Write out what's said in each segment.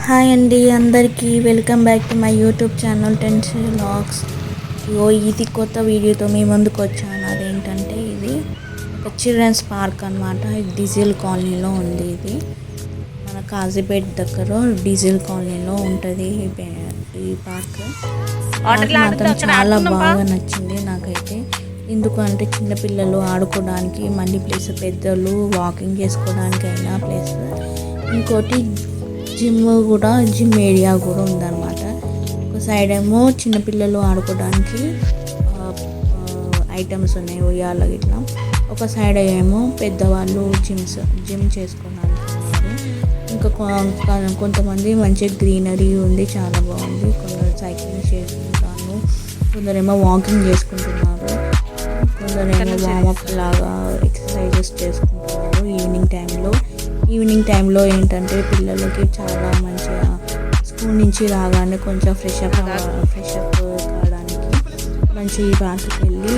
Hi అండి అందరికీ welcome back to my YouTube channel tens vlogs. ఇది కొత్త వీడియోతో మీ ముందుకు వచ్చాను. అదేంటంటే ఇది ఒక చిల్డ్రన్స్ పార్క్ అనమాట. ఇది డీజిల్ కాలనీలో ఉంది. ఇది మన కాజీపేట దగ్గర డీజిల్ కాలనీలో ఉంటుంది ఈ పార్క్. మాత్రం చాలా బాగా నచ్చింది నాకైతే. ఎందుకంటే చిన్నపిల్లలు ఆడుకోవడానికి మంచి ప్లేస్, పెద్దలు వాకింగ్ చేసుకోవడానికి అయినా ప్లేస్. ఇంకోటి జిమ్ ఏరియా కూడా ఉందన్నమాట. ఒక సైడ్ ఏమో చిన్నపిల్లలు ఆడుకోవడానికి ఐటమ్స్ ఉన్నాయి, ఉయ్యాల ఇట్లా. ఒక సైడ్ ఏమో పెద్దవాళ్ళు జిమ్ చేసుకోవడానికి ఉన్నారు. ఇంకా కొంతమంది మంచి గ్రీనరీ ఉంది, చాలా బాగుంది. కొందరు సైక్లింగ్ చేసుకుంటాను, కొందరేమో వాకింగ్ చేసుకుంటున్నారు, కొందరేమో వార్మప్ లాగా ఎక్సర్సైజెస్ చేసుకుంటున్నారు. ఈవినింగ్ టైంలో ఏంటంటే పిల్లలకి చాలా మంచిగా స్కూల్ నుంచి రాగానే కొంచెం ఫ్రెష్ అప్ కావడానికి మంచి పార్క్కి వెళ్ళి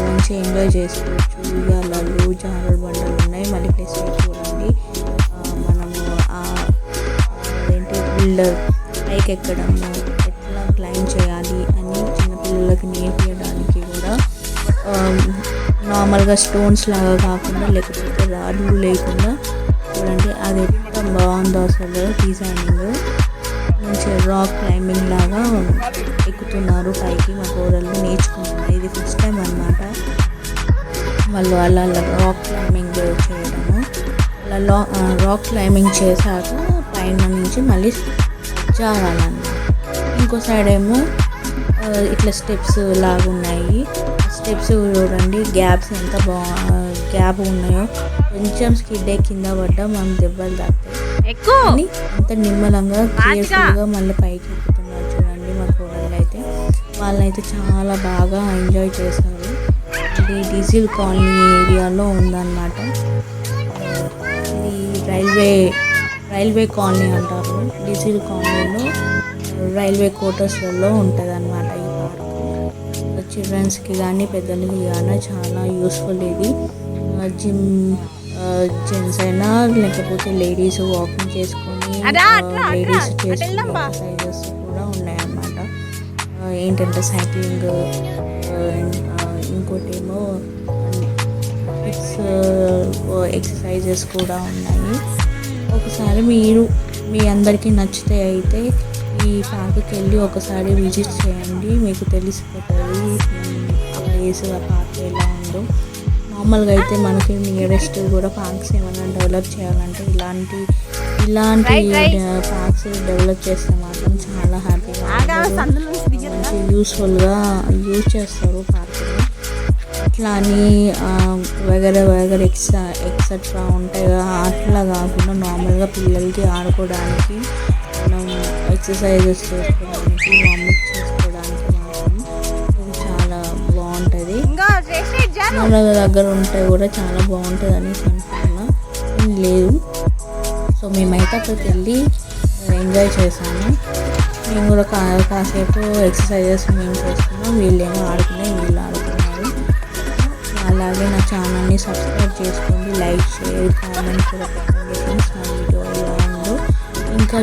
మంచిగా ఎంజాయ్ చేసుకోవచ్చు. ఉయ్యాలలు, జారుడు బండలు ఉన్నాయి. మళ్ళీ ప్లేస్ చూడండి, మనము బిల్డర్ పైకి ఎక్కడము, ఎట్లా క్లైమ్ చేయాలి అని చిన్నపిల్లలకి నేర్పించడానికి కూడా నార్మల్గా స్టోన్స్ లాగా కాకుండా, లేకపోతే రాళ్ళు లేకుండా చూడండి అది ఎంత బాగుందో అసలు. డిజైనింగ్ మంచిగా రాక్ క్లైంబింగ్ లాగా ఎక్కుతున్నారు పైకి. మా కోడళ్ళు నేర్చుకుంటున్నారు. ఇది ఫస్ట్ టైం అన్నమాట వాళ్ళు అలా రాక్ క్లైంబింగ్ చేయడము. అలా రాక్ క్లైంబింగ్ చేశాక పైన నుంచి మళ్ళీ జారాలన్నమాట. ఇంకో సైడ్ ఏమో ఇట్లా స్టెప్స్ లాగా ఉన్నాయి. స్టెప్స్ చూడండి, గ్యాప్స్ ఎంత గ్యాప్ ఉన్నాయో. కొంచెం స్కిడ్ కింద పడ్డా మనం దెబ్బలు తాకుతాయి కానీ అంత నిమ్మలంగా కేర్ఫుల్గా మళ్ళీ పైకి ఎక్కుతున్నారు. చూడండి మా కోడళ్ళు వాళ్ళైతే చాలా బాగా ఎంజాయ్ చేశారు. ఇది డీజిల్ కాలనీ ఏరియాలో ఉందన్నమాట. ఇది రైల్వే కాలనీ అంటారు. డీజిల్ కాలనీలో రైల్వే క్వార్టర్స్లలో ఉంటుంది అన్నమాట ఈ పార్క్. చిల్డ్రన్స్కి కానీ పెద్దలకి కానీ చాలా యూస్ఫుల్. ఇది జెంట్స్ అయినా లేకపోతే లేడీస్ వాకింగ్ చేసుకొని లేడీస్ చేసుకునే ఎక్సర్సైజెస్ కూడా ఉన్నాయన్నమాట. ఏంటంటే సైక్లింగ్, ఇంకోటి ఏమో ఎక్సర్సైజెస్ కూడా ఉన్నాయి. ఒకసారి మీ అందరికీ నచ్చితే అయితే ఈ పార్క్కి వెళ్ళి ఒకసారి విజిట్ చేయండి, మీకు తెలిసిపోతుంది ఆ ప్లేస్, ఆ పార్క్ ఎలా ఉందో. నార్మల్గా అయితే మనకి నియరెస్ట్ కూడా పార్క్స్ ఏమైనా డెవలప్ చేయాలంటే ఇలాంటి పార్క్స్ డెవలప్ చేస్తే మాత్రం చాలా హ్యాపీగా మంచి యూస్ఫుల్గా యూజ్ చేస్తారు పార్కులు. అట్లా అని వగర ఎక్సెట్రా ఉంటాయి కదా, అట్లా కాకుండా నార్మల్గా పిల్లలకి ఆడుకోవడానికి, మనం ఎక్సర్సైజెస్ చేసుకోవడానికి, వార్మప్ చేసుకోవడానికి మాత్రం ఇది చాలా బాగుంటుంది. మన దగ్గర ఉంటే కూడా చాలా బాగుంటుంది అనేసి అనుకున్నా, లేదు. సో మేమైతే అక్కడికి వెళ్ళి ఎంజాయ్ చేసాము. మేము కూడా కాసేపు ఎక్సర్సైజెస్ మేము చేస్తున్నాం, వీళ్ళు ఆడుకున్నారు. అలాగే నా ఛానల్ని సబ్స్క్రైబ్ చేసుకోండి, లైక్, షేర్, కామెంట్ కూడా పెట్టండి ఫ్రెండ్స్. నా వీడియో ఎలా ఉందో ఇంకా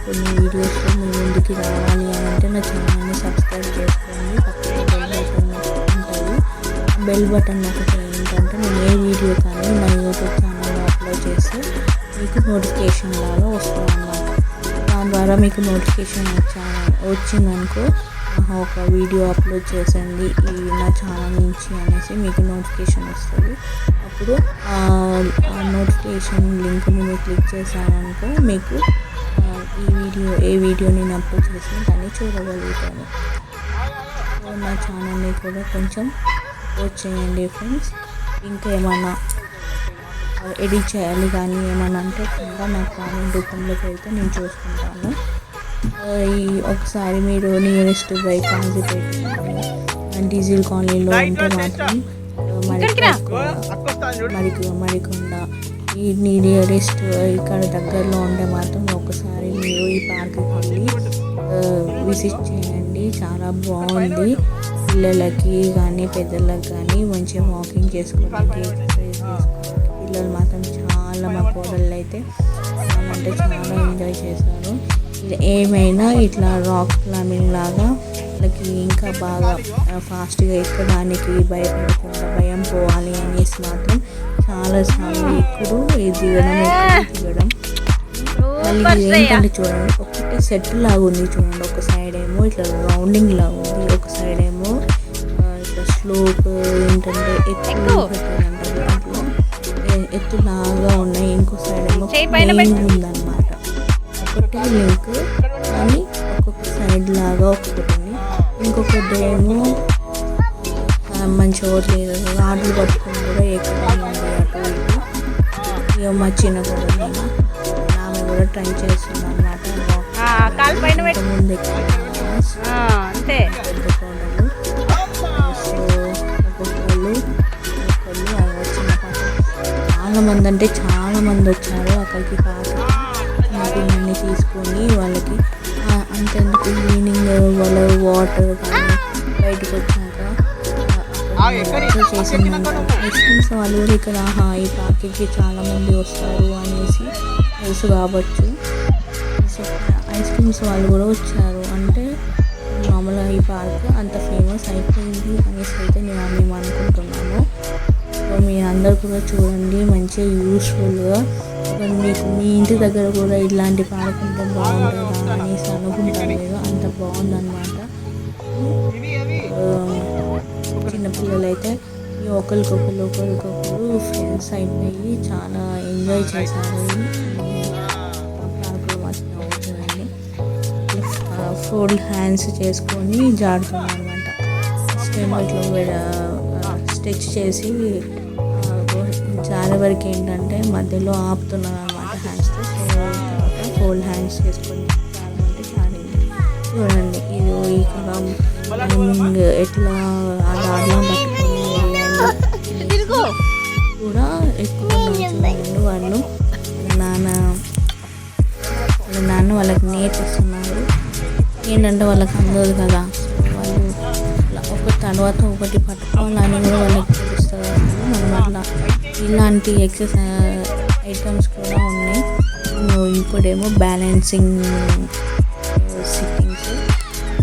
కొన్ని వీడియోస్ మీ ముందుకి రావాలి అని అంటే నా ఛానల్ని సబ్స్క్రైబ్ చేసుకోండి. బెల్ బటన్ ఒకటి ఏంటంటే నేను ఏ వీడియో కానీ నా యూట్యూబ్ ఛానల్లో అప్లోడ్ చేస్తే మీకు నోటిఫికేషన్ లాగా వస్తుంది అన్నమాట. దాని ద్వారా మీకు నోటిఫికేషన్ వచ్చిందనుకో, ఒక వీడియో అప్లోడ్ చేసింది ఈ నా ఛానల్ నుంచి అనేసి మీకు నోటిఫికేషన్ వస్తుంది. అప్పుడు ఆ నోటిఫికేషన్ లింక్ని మీరు క్లిక్ చేశారనుకో మీకు ఏ వీడియో నేను అప్లోడ్ చేసి దాన్ని చూడగలుగుతాను. నా ఛానల్ని కూడా కొంచెం సపోర్ట్ చేయండి ఫ్రెండ్స్. ఇంకా ఏమైనా ఎడిట్ చేయాలి కానీ ఏమైనా అంటే కింద నా కామెంట్ రూపంలోకి వెళ్తే నేను చూసుకుంటాను. ఒకసారి మీరు నియరెస్ట్ బై కాజీపేట డీజిల్ కాలనీలో ఉంటే మాత్రం మరికొండ ఈ నియరెస్ట్ ఇక్కడ దగ్గరలో ఉంటే మాత్రం ఒకసారి మీరు ఈ పార్క్కి వెళ్ళి విజిట్ చేయండి. చాలా బాగుంది. పిల్లలకి కానీ పెద్దలకు కానీ మంచిగా వాకింగ్ చేసుకోవడానికి, ఎక్సర్సైజ్ చేసుకోవడానికి పిల్లలు మాత్రం చాలా, మా కోడళ్ళు అయితే చాలా అంటే చాలా ఎంజాయ్ చేశారు. ఇది ఏమైనా ఇట్లా రాక్ క్లైంబింగ్ లాగా వాళ్ళకి ఇంకా బాగా ఫాస్ట్గా ఎక్కడానికి భయపడకుండా భయం పోవాలి అనేసి మాత్రం చాలాసార్లు ఎక్కుడు దిగడం మళ్ళీ ఏంటంటే చూడండి ఒకటి సెట్ లాగా ఉంది చూడండి. ఒక సైడ్ ఏమో ఇట్లా రౌండింగ్ లాగా ఉంది, ఒక సైడ్ ఏమో ఇట్లా స్లోప్ ఏంటంటే ఎత్తులాగా ఉన్నాయి, ఇంకో సైడ్ ఏమో ప్లెయిన్ ఉందన్నమాట. ఒకటే లింక్ కానీ ఒక్కొక్క సైడ్ లాగా ఒక్కొక్కటి ఉంది. ఇంకొకటి ఏమో మంచిగా లేదు, ఆటలు పట్టుకుని కూడా ఎక్కడ ఉంది అటు ఇటు. ఇక మా చిన్న కూడా ఆమె కూడా ట్రై చేస్తుంది అన్నమాట. ముందు అంతే పెద్ద కోడలు. సో ఒక్కొక్కళ్ళు వచ్చిన పాట చాలా మంది అంటే చాలా మంది వచ్చారు అక్కడికి. పాట అన్నీ తీసుకొని వాళ్ళకి అంతెందుకు ఈవినింగ్ వాళ్ళ వాటర్ కానీ బయటకు వచ్చాక చేసిందంట. ఐస్ క్రీమ్స్ వాళ్ళు కూడా ఇక్కడ ఈ పార్క్కి చాలామంది వస్తారు అనేసి తెలుసు కావచ్చు. సో ఐస్ క్రీమ్స్ వాళ్ళు కూడా వచ్చారు. అంటే మామూలుగా ఈ పార్క్ అంత ఫేమస్ అయిపోయింది అనేసి అయితే మేము అనుకుంటున్నాము. సో మీ అందరు కూడా చూడండి, మంచిగా యూస్ఫుల్గా. మీకు మీ ఇంటి దగ్గర కూడా ఇలాంటి పార్క్ ఉంటే బాగుంటుందా అనేసి అనుకుంటారు మీరు. అంత బాగుందన్నమాట. చిన్నపిల్లలు అయితే ఒకరికొకరు ఫ్రెండ్స్ అయిపోయి చాలా ఎంజాయ్ చేశారు. పార్కులో మాత్రం అవుతుందండి. ఫోల్డ్ హ్యాండ్స్ చేసుకొని జారుతున్నాం అనమాట. స్టెమ్ ఇట్లా స్ట్రెచ్ చేసి జారే వరకు ఏంటంటే మధ్యలో ఆపుతున్నాను అనమాట హ్యాండ్స్తో. సో తర్వాత ఫోల్డ్ హ్యాండ్స్ చేసుకొని చాలామంటే చాలింది. చూడండి ఇది ఇక్కడ ఎట్లా ఆ దారిలో పట్టుకొని కూడా ఎక్కువ చూడండి. వాళ్ళు నాన్న వాళ్ళకి నేర్పిస్తున్నారు. ఏంటంటే వాళ్ళకి అందదు కదా, వాళ్ళు ఒక తర్వాత ఒకటి పట్టుకోవాలని కూడా వాళ్ళకి తెలుస్తుంది అనమాట. ఇలాంటి ఎక్సర్సైజ్ ఐటమ్స్ కూడా ఉన్నాయి. ఇంకోటేమో బ్యాలెన్సింగ్ సిట్టింగ్స్,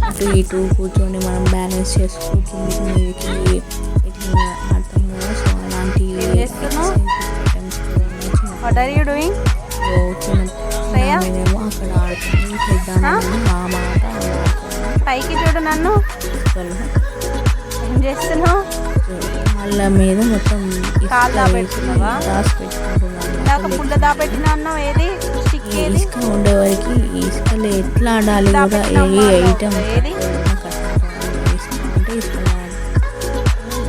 అటు ఇటు కూర్చొని మనం బ్యాలెన్స్ చేసుకుంటూ మీదకి ఇట్లా ఆడతాం కదా. సో అలాంటి ఐటమ్స్ కూడా ఉన్నాయి. చిన్నమేమో అక్కడ ఆడుతుంది పెద్దామని మా మాట పైకి చూడు నన్ను ఏం చేస్తున్నావు. వాళ్ళ మీద మొత్తం ఇసుక ఉండే వరకు ఇసుకలో ఎట్లా ఆడాలి కూడా ఏ ఐటమ్ అంటే ఇసుకలో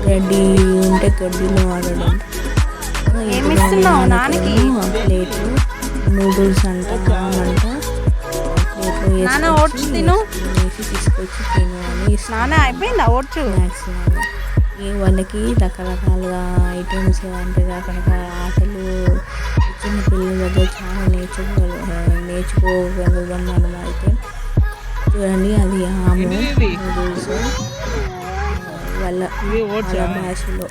గడ్డి ఉంటే గడ్డిలో ఆడడం. ప్లేట్లు నూడిల్స్ అంట నానంట ప్లేట్లో వేసి తీసుకొచ్చి తిను అని అయిపోయిందా ఓట్స్. వాళ్ళకి రకరకాలుగా ఐటమ్స్ అంటే రకరకాల ఆటలు చిన్న పిల్లల దగ్గర చాలా నేర్చుకోగలుగుతాం మనం. అయితే చూడండి అది ఆము నూడిల్స్ వాళ్ళ భాషలో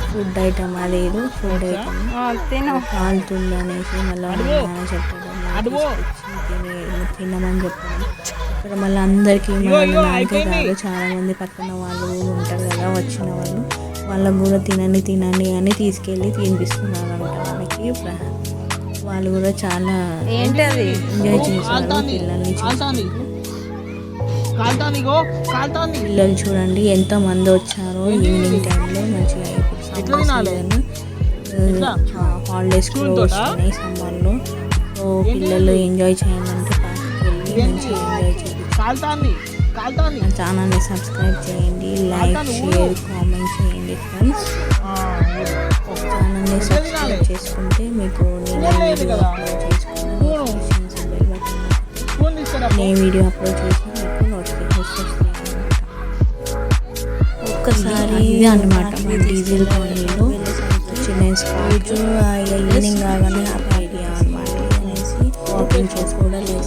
ఫుడ్ ఐటమ్, అదేదో ఫుడ్ ఐటమ్ కాలుతుంది అనేసి మళ్ళీ నాన్న చెప్పడం తినమని చెప్పడం. ఇక్కడ మళ్ళీ అందరికీ నాకే కాదు చాలామంది పక్కన వాళ్ళు ఉంటారు కదా వచ్చిన వాళ్ళు, వాళ్ళకు కూడా తినండి అని తీసుకెళ్ళి తినిపిస్తున్నారు అనమాట. వాళ్ళకి వాళ్ళు కూడా చాలా ఎంజాయ్ చేస్తారు. పిల్లలు చూడండి ఎంతమంది వచ్చారో ఈవినింగ్ టైంలో. మంచిగా హాలిడేస్ కూడా వస్తున్నాయి సమ్మర్లో. సో పిల్లలు ఎంజాయ్ చేయాలంటే పార్క్కి వెళ్ళి మంచిగా ఎంజాయ్ చేయాలి. నా ఛానల్ని సబ్స్క్రైబ్ చేయండి, లైక్ షేర్ కామెంట్ చేయండి ఫ్రెండ్స్. ఛానల్ని సబ్స్క్రైబ్ చేసుకుంటే మీకు నేను వీడియో అప్లోడ్ చేసి మీకు నోటిఫికేషన్స్ వస్తాయి. ఒక్కసారి ఇది అనమాట మా డీజిల్ కాలనీలో చిన్న స్పాట్. ఈవినింగ్ కాగానే ఐడియా అనమాట అనేసి వాకింగ్ చేసి కూడా లేదు.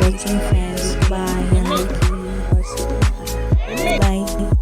వచ్చిన